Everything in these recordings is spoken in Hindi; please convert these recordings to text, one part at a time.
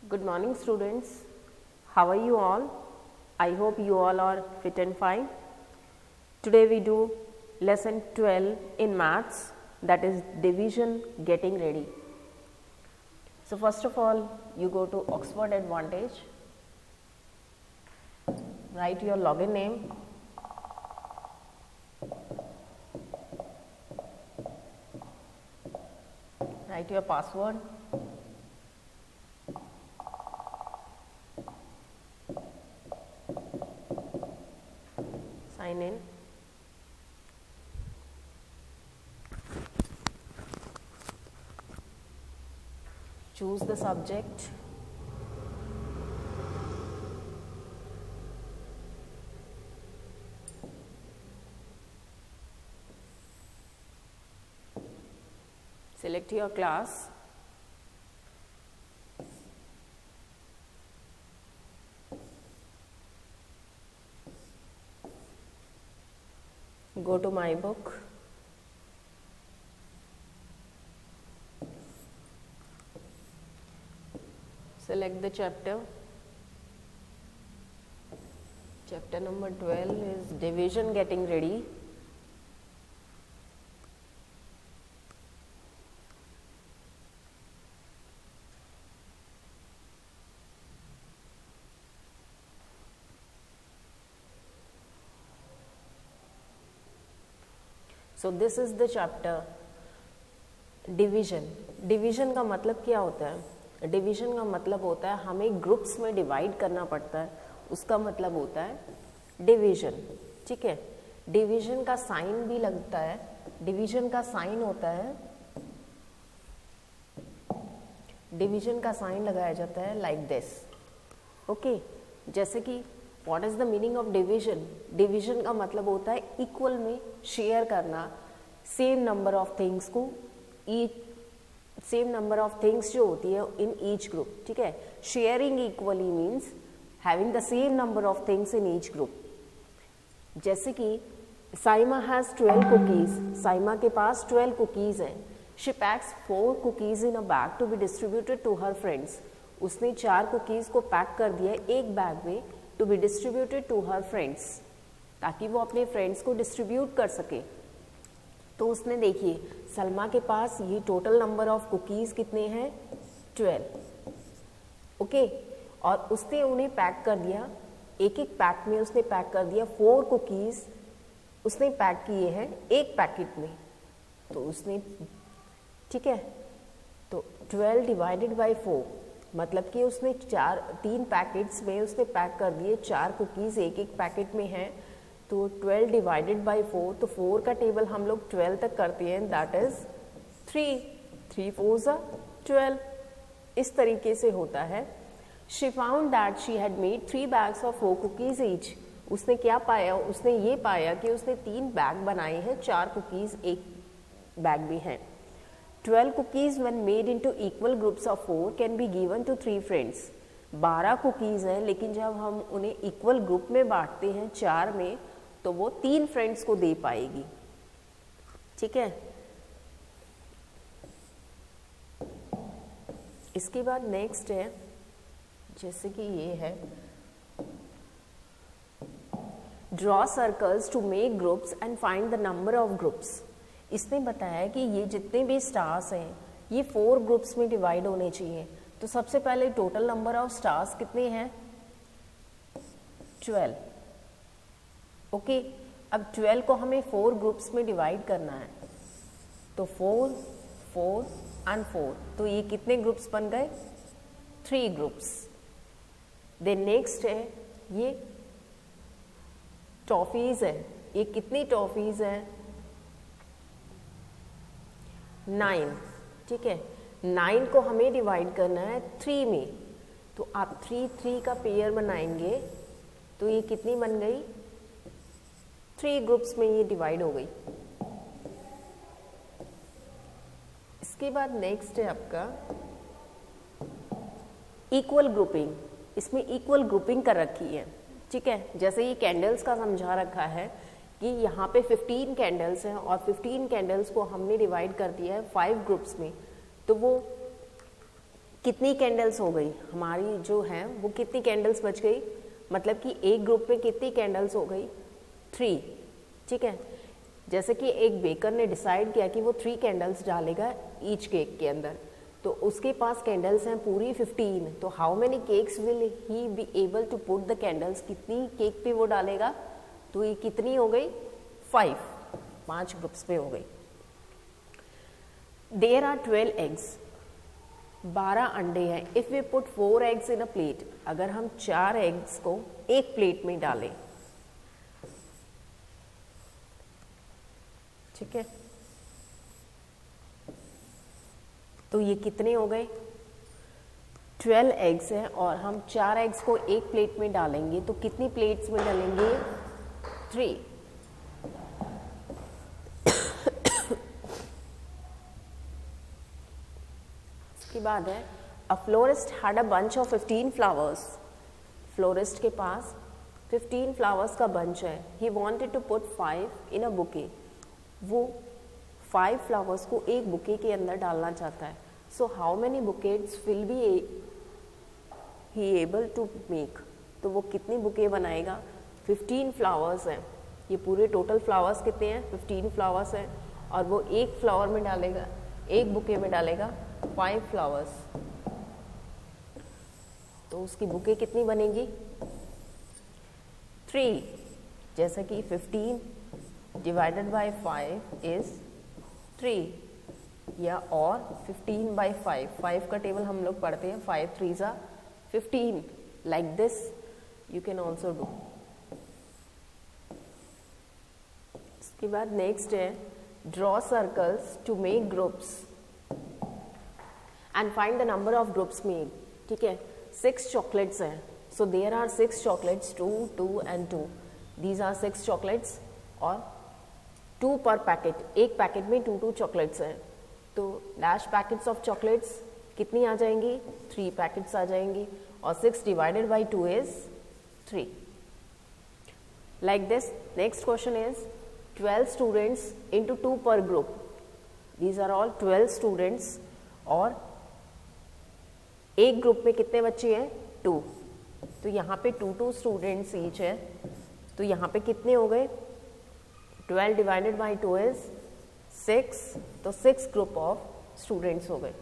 Good morning students. How are you all? I hope you all are fit and fine. Today we do lesson 12 in maths, that is division getting ready. So first of all you go to Oxford Advantage, write your login name, write your password, sign in. Choose the subject. Select your class. Go to my book. Select the chapter. Chapter number 12 is division getting ready. So this is the chapter division. Division का मतलब क्या होता है? डिवीजन का मतलब होता है हमें ग्रुप्स में डिवाइड करना पड़ता है, उसका मतलब होता है डिवीजन. ठीक है, डिवीजन का साइन भी लगता है. डिवीजन का साइन होता है, डिवीजन का साइन लगाया जाता है लाइक दिस. ओके, जैसे कि what is the meaning of division? Division का मतलब होता है इक्वल में शेयर करना सेम नंबर ऑफ थिंग्स को, सेम नंबर ऑफ थिंग्स जो होती है इन ईच ग्रुप. ठीक है, sharing equally means having the same number of things in each group. जैसे कि साइमा हैज 12 कुकीज. साइमा के पास 12 कुकीज हैं. She packs 4 cookies in a bag to be distributed to her friends. उसने 4 कुकीज को पैक कर दिया एक बैग में to be distributed to her friends, ताकि वो अपने फ्रेंड्स को डिस्ट्रीब्यूट कर सके. तो उसने देखिए सलमा के पास ये टोटल नंबर ऑफ कुकीज कितने हैं? 12. ओके, और उसने उन्हें पैक कर दिया, एक एक पैक में उसने पैक कर दिया 4 कुकीज उसने पैक किए हैं एक पैकेट में. तो उसने, ठीक है, तो 12 डिवाइडेड बाई 4 मतलब कि उसने 3 पैकेट्स में उसने पैक कर दिए 4 कुकीज एक एक पैकेट में हैं. तो 12 डिवाइडेड बाई 4, तो 4 का टेबल हम लोग 12 तक करते हैं, दैट इज 3. 3 4s are 12. इस तरीके से होता है. She found that she had made 3 bags of 4 cookies each. उसने क्या पाया? उसने ये पाया कि उसने 3 बैग बनाए हैं, 4 कुकीज एक बैग में हैं. 12 cookies when made into equal groups of 4 can be given to 3 friends. 12 cookies हैं, लेकिन जब हम उन्हें इक्वल ग्रुप में बांटते हैं 4 में, तो वो 3 फ्रेंड्स को दे पाएगी. ठीक है, इसके बाद नेक्स्ट है, जैसे कि ये है draw circles to make groups and find the number of groups. इसने बताया कि ये जितने भी स्टार्स हैं ये 4 ग्रुप्स में डिवाइड होने चाहिए. तो सबसे पहले टोटल नंबर ऑफ स्टार्स कितने हैं? 12. ओके, अब 12 को हमें 4 ग्रुप्स में डिवाइड करना है. तो 4 4 एंड 4, तो ये कितने ग्रुप्स बन गए? 3 ग्रुप्स. देन नेक्स्ट है ये टॉफीज है. ये कितनी टॉफीज हैं? 9. ठीक है, 9 को हमें डिवाइड करना है 3 में. तो आप 3 3 का पेयर बनाएंगे, तो ये कितनी बन गई? 3 ग्रुप्स में ये डिवाइड हो गई. इसके बाद नेक्स्ट है आपका इक्वल ग्रुपिंग. इसमें इक्वल ग्रुपिंग कर रखी है. ठीक है, जैसे ये कैंडल्स का समझा रखा है कि यहाँ पे 15 कैंडल्स हैं और 15 कैंडल्स को हमने डिवाइड कर दिया है 5 ग्रुप्स में. तो वो कितनी कैंडल्स हो गई हमारी जो है वो, कितनी कैंडल्स बच गई, मतलब कि एक ग्रुप में कितनी कैंडल्स हो गई, 3। ठीक है, जैसे कि एक बेकर ने डिसाइड किया कि वो 3 कैंडल्स डालेगा ईच केक के अंदर, तो उसके पास कैंडल्स हैं पूरी 15। तो how many cakes will he be able to put the candles, कितनी केक पे वो डालेगा, तो ये कितनी हो गई, 5 ग्रुप्स पे हो गई। देयर आर 12 एग्स, 12 अंडे हैं। If we put 4 eggs in a plate, अगर हम 4 एग्स को एक प्लेट में डालें, ठीक है, तो ये कितने हो गए, 12 एग्स हैं और हम 4 एग्स को एक प्लेट में डालेंगे, तो कितनी प्लेट्स में डालेंगे, 3। इसके बाद है a florist had a bunch of 15 flowers, florist के पास 15 फ्लावर्स का बंच है। He wanted to put 5 in a bouquet, वो 5 फ्लावर्स को एक बुके के अंदर डालना चाहता है। So how many bouquets will be he able to make, तो वो कितनी बुके बनाएगा, 15 फ्लावर्स हैं, ये पूरे टोटल फ्लावर्स कितने हैं, 15 फ्लावर्स हैं, और वो एक फ्लावर में डालेगा, एक बुके में डालेगा 5 फ्लावर्स, तो उसकी बुके कितनी बनेगी, 3। जैसा कि 15 डिवाइडेड बाय 5 इज 3, या और 15 बाय 5 का टेबल हम लोग पढ़ते हैं, 5 3s are 15, like this you can also do. इसके बाद नेक्स्ट है draw circles to make groups and find the number of groups made. ठीक है, 6 चॉकलेट्स हैं, so there are 6 chocolates, 2 2 and 2, these are 6 chocolates, और 2 पर पैकेट, एक पैकेट में 2 2 चॉकलेट्स हैं, तो डैश पैकेट्स ऑफ चॉकलेट्स कितनी आ जाएंगी, 3 पैकेट्स आ जाएंगी, और 6 divided by 2 is 3, like this. Next question is 12 students into 2 per group, these are all 12 students, और एक ग्रुप में कितने बच्चे हैं, 2, तो यहाँ पे 2 2 स्टूडेंट्स ईच है, तो यहाँ पे कितने हो गए, 12 डिवाइडेड बाई 2 इज 6, तो 6 ग्रुप ऑफ स्टूडेंट्स हो गए।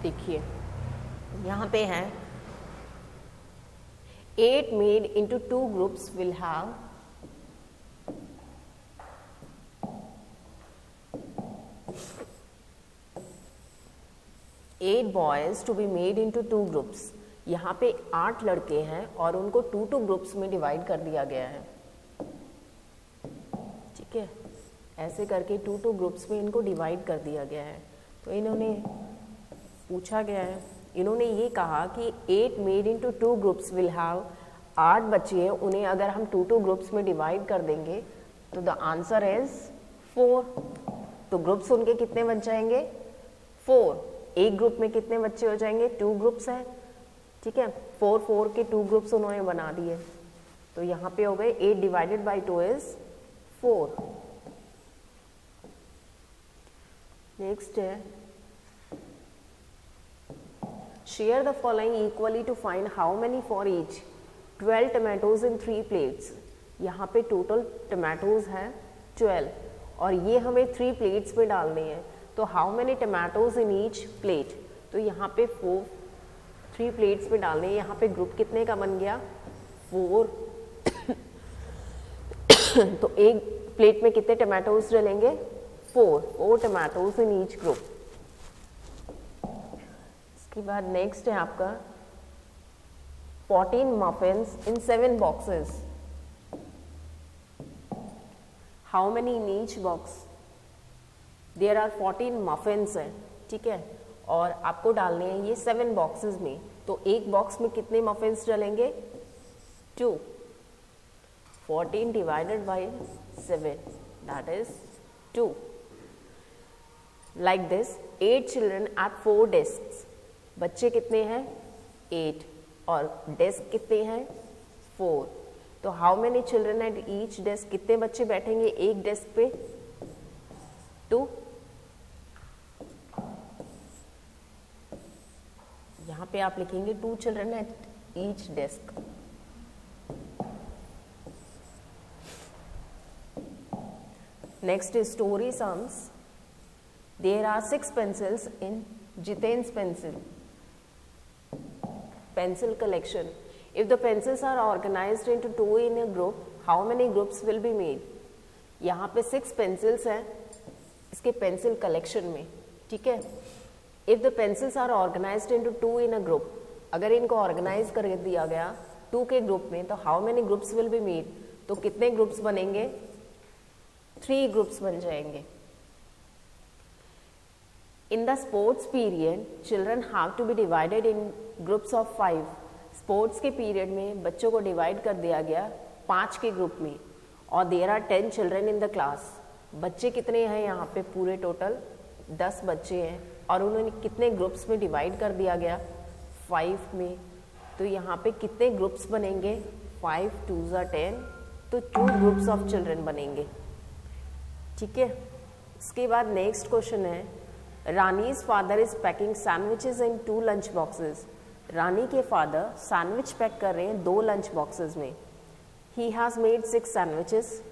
देखिए यहाँ पे है 8 made into 2 groups will have 8 boys to be made into 2 groups. यहाँ पे 8 लड़के हैं और उनको 2 ग्रुप्स में डिवाइड कर दिया गया है। ठीक है, ऐसे करके 2 ग्रुप्स में इनको डिवाइड कर दिया गया है। तो इन्होंने पूछा गया है, इन्होंने ये कहा कि 8 made into 2 groups will have, 8 बच्चे हैं, उन्हें अगर हम 2 ग्रुप्स में डिवाइड कर देंगे तो द आंसर इज 4। तो ग्रुप्स उनके कितने बन जाएंगे, 4। एक ग्रुप में कितने बच्चे हो जाएंगे, 2 ग्रुप्स हैं। ठीक है, 4 4 के 2 ग्रुप्स उन्होंने बना दिए, तो यहाँ पे हो गए 8 डिवाइडेड बाई 2 इज 4। नेक्स्ट है share the following equally to find how many for each. 12 tomatoes in 3 plates. यहाँ पे टोटल टमाटोज हैं 12 और ये हमें 3 प्लेट्स में डालने हैं, तो how many tomatoes in each plate. तो यहाँ पे 3 प्लेट्स में डालने हैं। यहाँ पे ग्रुप कितने का बन गया, 4। तो एक प्लेट में कितने टमाटोज डलेंगे, 4 टमाटोज इन ईच ग्रुप। इसके बाद नेक्स्ट है आपका 14 muffins in 7 boxes. How many in each box, there are 14 muffins हैं। ठीक है, और आपको डालने हैं ये 7 बॉक्सेस में, तो एक बॉक्स में कितने मफिन्स डलेंगे, 2। 14 divided by 7 that is 2। Like this 8 children at 4 desks. बच्चे कितने हैं, 8 और डेस्क कितने हैं 4। तो how many children at each desk, कितने बच्चे बैठेंगे एक डेस्क पे 2। यहाँ पे आप लिखेंगे 2 children at each desk. Next story sums. There are 6 pencils in Jiten's pencil collection. If the pencils are organized into 2 in a group, how many groups will be made? यहाँ पे 6 pencils हैं इसके pencil collection में, ठीक है। If the pencils are organized into 2 in a group, अगर इनको organize कर दिया गया 2 के group में, तो how many groups will be made? तो कितने groups बनेंगे 3 groups बन जाएंगे। In the sports period, children have to be divided in groups of 5. Sports के पीरियड में बच्चों को डिवाइड कर दिया गया 5 के ग्रुप में और there are 10 children in the class. बच्चे कितने हैं यहाँ पे पूरे टोटल 10 बच्चे हैं और उन्होंने कितने ग्रुप्स में डिवाइड कर दिया गया 5 में। तो यहाँ पे कितने ग्रुप्स बनेंगे 5 2 10, तो 2 ग्रुप्स ऑफ चिल्ड्रन बनेंगे, ठीक है। उसके बाद नेक्स्ट क्वेश्चन है Rani's father is packing sandwiches in 2 lunch boxes. Rani के फादर सैंडविच पैक कर रहे हैं 2 लंच बॉक्सेस में। ही हैज़ मेड 6 सैंडविचेस,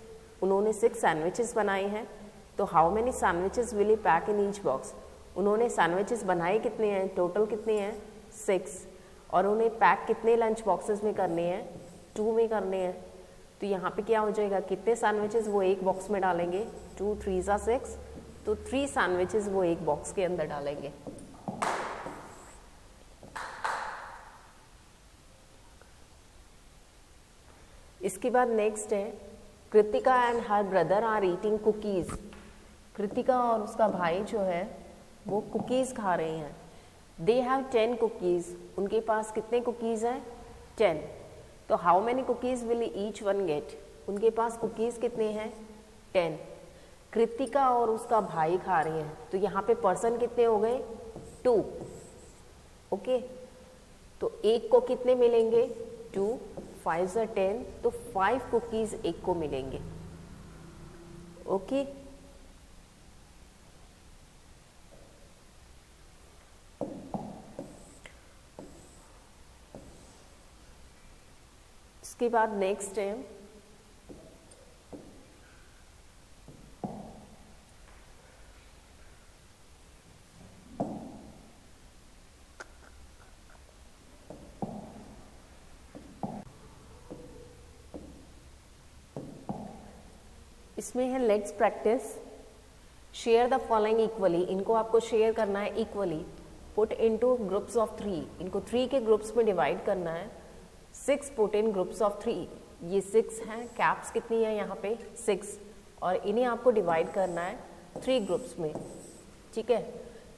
उन्होंने 6 सैंडविचेस बनाए हैं। तो how many sandwiches will he pack in each box, उन्होंने सैंडविचेस बनाए कितने हैं टोटल कितने हैं 6 और उन्हें पैक कितने लंच बॉक्सेस में करने हैं 2 में करने हैं। तो यहाँ पे क्या हो जाएगा कितने सैंडविचेस वो एक बॉक्स में डालेंगे 2 3 6, तो 3 सैंडविचेस वो एक बॉक्स के अंदर डालेंगे। इसके बाद नेक्स्ट है Kritika and her brother are eating cookies. Kritika और उसका भाई जो है वो कुकीज खा रहे हैं। दे हैव 10 कुकीज, उनके पास कितने कुकीज हैं 10। तो how many cookies will each one get, उनके पास कुकीज कितने हैं 10। कृतिका और उसका भाई खा रहे हैं, तो यहाँ पे पर्सन कितने हो गए 2, ओके। तो एक को कितने मिलेंगे 2 5 10, तो 5 कुकीज एक को मिलेंगे, ओके। इसके बाद नेक्स्ट है इसमें है let's practice share the following equally. इनको आपको शेयर करना है equally. Put into groups of 3, इनको 3 के ग्रुप्स में डिवाइड करना है। 6 पुट इन ग्रुप्स ऑफ 3, ये 6 हैं, कैप्स कितनी है यहाँ पे 6 और इन्हें आपको डिवाइड करना है 3 ग्रुप्स में, ठीक है।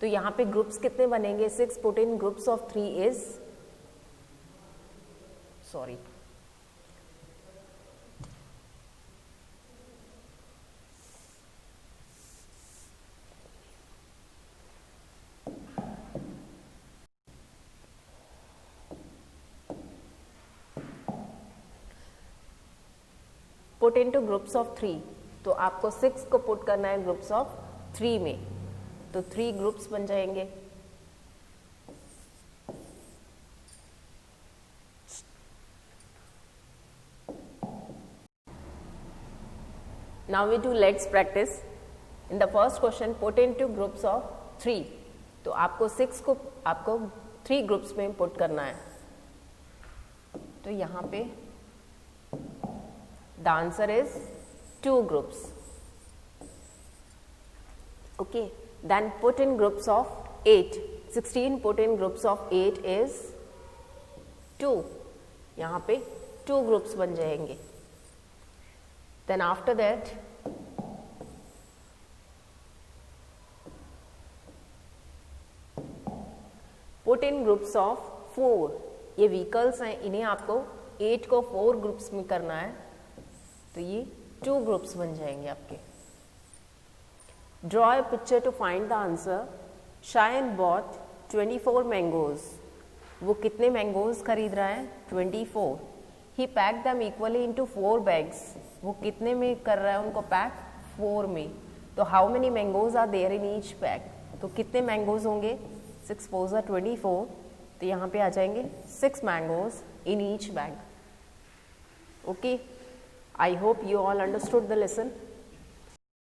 तो यहाँ पे ग्रुप्स कितने बनेंगे 6 put in groups of 3 is sorry put into groups of 3, तो आपको 6 को पुट करना है ग्रुप्स ऑफ 3 में, तो 3 ग्रुप्स बन जाएंगे। Now we do let's practice. In the first question put into groups of 3, तो आपको 6 को आपको 3 ग्रुप्स में पुट करना है। तो यहाँ पे the answer is 2 groups, okay. Then put in groups of 8, 16 put in groups of 8 is 2, यहाँ पे 2 groups बन जाएंगे। Then after that put in groups of 4, ये व्हीकल्स हैं, इन्हें आपको 8 को 4 ग्रुप्स में करना है, तो ये 2 ग्रुप्स बन जाएंगे आपके। Draw a picture to find the answer. Shayan bought 24 mangoes, वो कितने मैंगोज खरीद रहा है? 24. He pack them equally into 4 bags. वो कितने में कर रहा है उनको पैक? 4 में. तो how many mangoes are there in each pack? तो कितने मैंगोज होंगे? 6 4 are 24. तो यहाँ पे आ जाएंगे 6 mangoes in each bag. Okay, I hope you all understood the lesson.